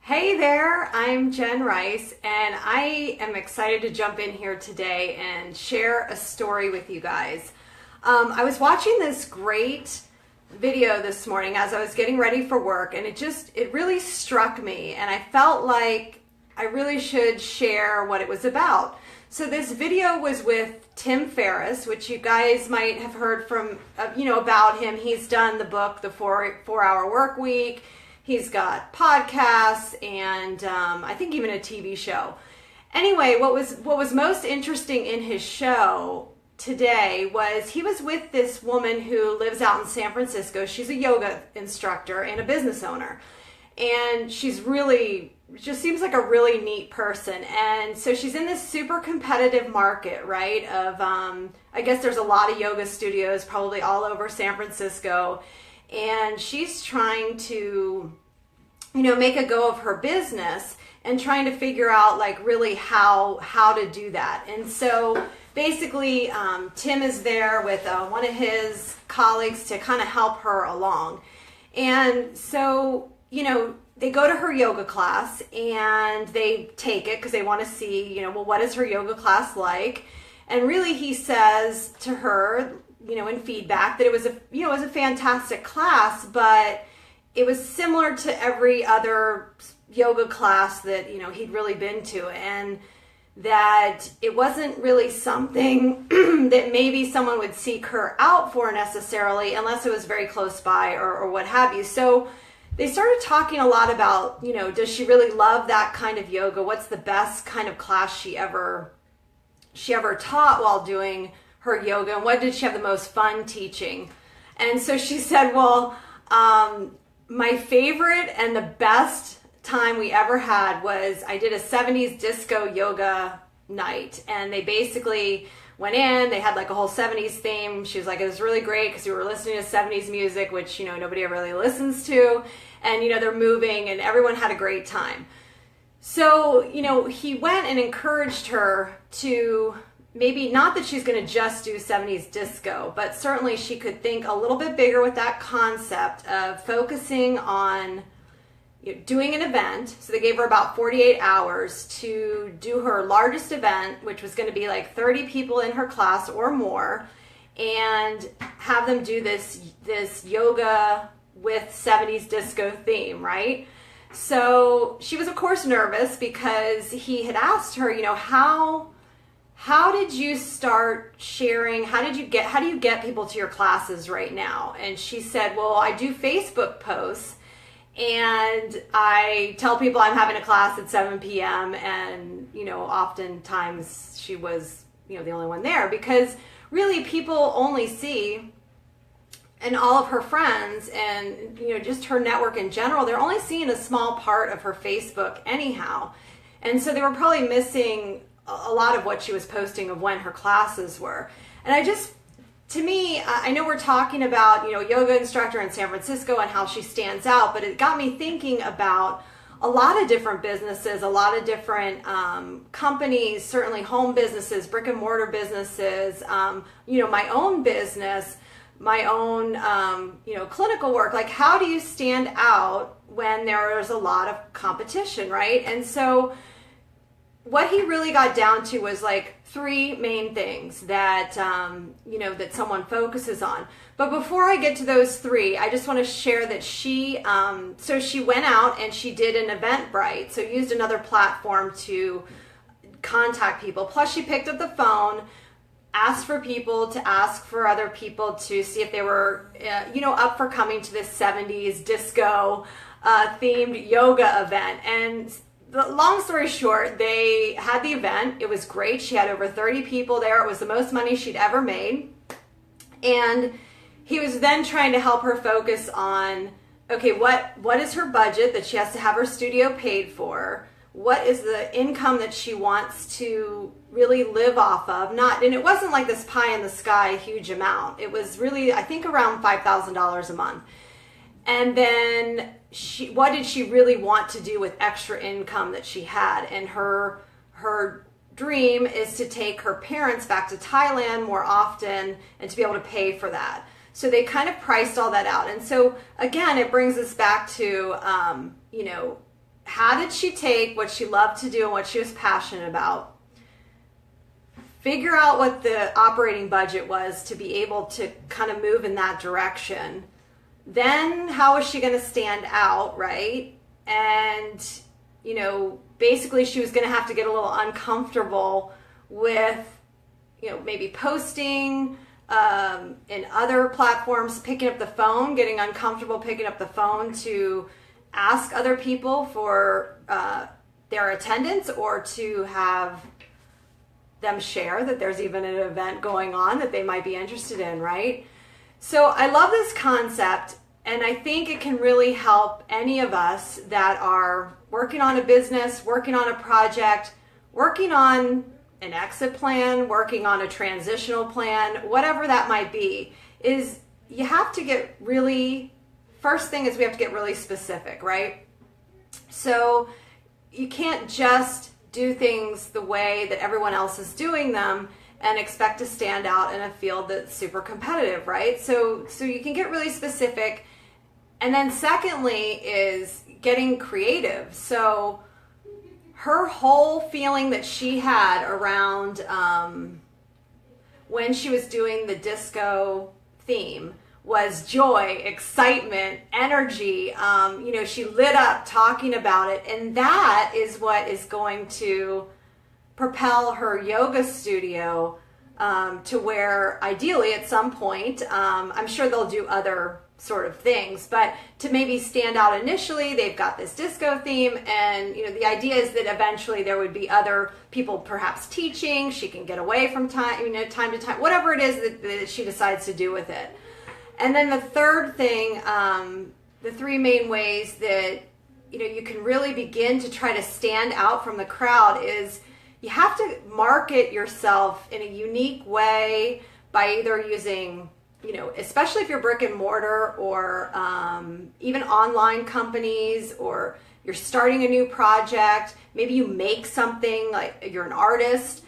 Hey there, I'm Jen Rice, and I am excited to jump in here today and share a story with you guys. I was watching this great video this morning as I was getting ready for work, and it really struck me, and I felt like I really should share what it was about. So this video was with Tim Ferriss, which you guys might have heard from, about him. He's done the book, The 4-Hour Work Week. He's got podcasts and I think even a TV show. Anyway, what was most interesting in his show today was he was with this woman who lives out in San Francisco. She's a yoga instructor and a business owner. And she's really, just seems like a really neat person. And so she's in this super competitive market, right? I guess there's a lot of yoga studios probably all over San Francisco. And she's trying to, make a go of her business and trying to figure out like really how to do that. And so basically Tim is there with one of his colleagues to kind of help her along. And so, they go to her yoga class and they take it because they want to see, what is her yoga class like? And really he says to her, in feedback that it was a fantastic class, but it was similar to every other yoga class that, he'd really been to, and that it wasn't really something that maybe someone would seek her out for necessarily unless it was very close by or what have you. So they started talking a lot about, does she really love that kind of yoga? What's the best kind of class she ever taught while doing her yoga, and what did she have the most fun teaching? And so she said, well, my favorite and the best time we ever had was I did a 70s disco yoga night, and they basically went in, they had like a whole 70s theme. She was like, it was really great because we were listening to 70s music, which, nobody ever really listens to, and, they're moving, and everyone had a great time. So, he went and encouraged her to maybe not that she's going to just do 70s disco, but certainly she could think a little bit bigger with that concept of focusing on doing an event. So they gave her about 48 hours to do her largest event, which was going to be like 30 people in her class or more, and have them do this yoga with 70s disco theme, right? So she was of course nervous because he had asked her, how did you start sharing? How do you get people to your classes right now? And she said, well, I do Facebook posts and I tell people I'm having a class at 7 p.m. And, oftentimes she was, the only one there because really people only see, and all of her friends and, just her network in general, they're only seeing a small part of her Facebook anyhow. And so they were probably missing a lot of what she was posting of when her classes were. And I know we're talking about, yoga instructor in San Francisco and how she stands out, but it got me thinking about a lot of different businesses, a lot of different companies, certainly home businesses, brick and mortar businesses, my own business, my own, clinical work. Like, how do you stand out when there's a lot of competition, right? And so what he really got down to was like 3 main things that, that someone focuses on. But before I get to those 3, I just want to share that she went out and she did an Eventbrite. So used another platform to contact people. Plus she picked up the phone, asked for people to ask for other people to see if they were, up for coming to this 70s disco themed yoga event. And the long story short, they had the event. It was great. She had over 30 people there. It was the most money she'd ever made. And he was then trying to help her focus on, okay, what is her budget that she has to have her studio paid for? What is the income that she wants to really live off of? And it wasn't like this pie in the sky huge amount. It was really, I think, around $5,000 a month. And then what did she really want to do with extra income that she had? And her dream is to take her parents back to Thailand more often and to be able to pay for that. So they kind of priced all that out. And so again, it brings us back to, how did she take what she loved to do and what she was passionate about, figure out what the operating budget was to be able to kind of move in that direction. Then how was she going to stand out, right? And, you know, basically she was going to have to get a little uncomfortable with, you know, maybe posting in other platforms, picking up the phone, getting uncomfortable picking up the phone to ask other people for their attendance, or to have them share that there's even an event going on that they might be interested in, right? So I love this concept, and I think it can really help any of us that are working on a business, working on a project, working on an exit plan, working on a transitional plan, whatever that might be. Is you have to get really, first thing is we have to get really specific, right? So you can't just do things the way that everyone else is doing them and expect to stand out in a field that's super competitive, right? So you can get really specific. And then secondly is getting creative. So her whole feeling that she had around when she was doing the disco theme was joy, excitement, energy. You know, she lit up talking about it, and that is what is going to propel her yoga studio to where ideally at some point, I'm sure they'll do other sort of things, but to maybe stand out initially, they've got this disco theme, and you know, the idea is that eventually there would be other people perhaps teaching. She can get away from time, you know, time to time, whatever it is that she decides to do with it. And then the third thing, the three main ways that, you know, you can really begin to try to stand out from the crowd is you have to market yourself in a unique way by either using, you know, especially if you're brick and mortar, or even online companies, or you're starting a new project, maybe you make something, like you're an artist.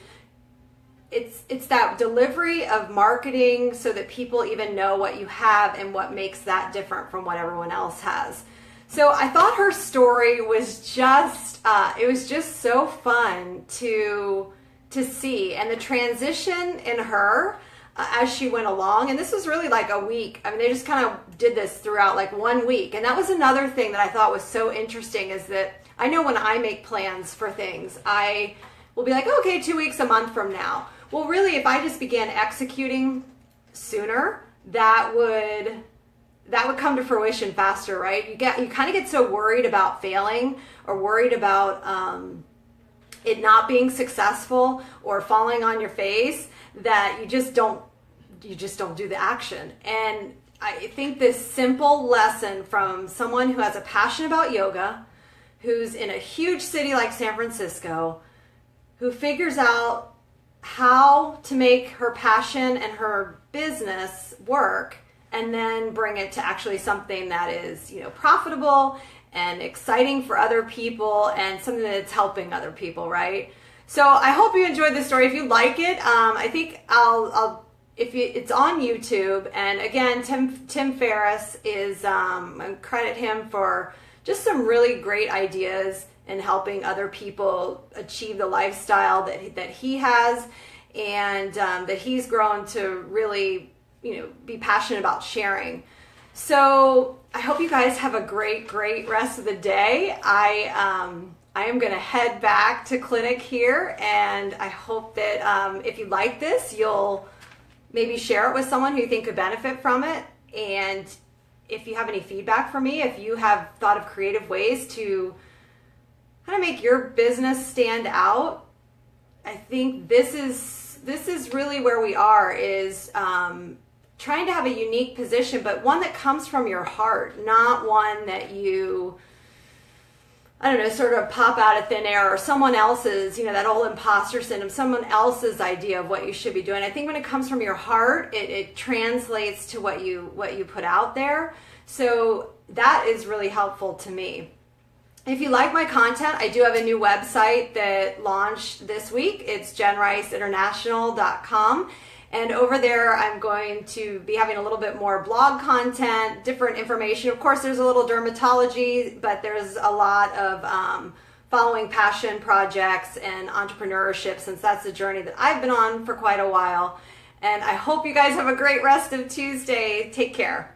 It's that delivery of marketing so that people even know what you have and what makes that different from what everyone else has. So I thought her story was just, it was just so fun to see, and the transition in her as she went along. And this was really like a week. I mean, they just kind of did this throughout like 1 week. And that was another thing that I thought was so interesting, is that I know when I make plans for things, I will be like, okay, 2 weeks, a month from now. Well, really, if I just began executing sooner, that would come to fruition faster, right? You kind of get so worried about failing, or worried about it not being successful or falling on your face, that you just don't do the action. And I think this simple lesson from someone who has a passion about yoga, who's in a huge city like San Francisco, who figures out how to make her passion and her business work, and then bring it to actually something that is, you know, profitable and exciting for other people, and something that's helping other people, right? So I hope you enjoyed this story. If you like it, I think it's on YouTube. And again, Tim Ferriss is, I credit him for just some really great ideas in helping other people achieve the lifestyle that he has, and that he's grown to really, you know, be passionate about sharing. So I hope you guys have a great rest of the day. I am going to head back to clinic here, and I hope that if you like this, you'll maybe share it with someone who you think could benefit from it. And if you have any feedback for me, if you have thought of creative ways to kind of make your business stand out, I think this is really where we are, is trying to have a unique position, but one that comes from your heart, not one that you, I don't know, sort of pop out of thin air, or someone else's, you know, that old imposter syndrome, someone else's idea of what you should be doing. I think when it comes from your heart, it translates to what you put out there. So that is really helpful to me. If you like my content, I do have a new website that launched this week. It's JennRiceInternational.com. And over there, I'm going to be having a little bit more blog content, different information. Of course, there's a little dermatology, but there's a lot of following passion projects and entrepreneurship, since that's the journey that I've been on for quite a while. And I hope you guys have a great rest of Tuesday. Take care.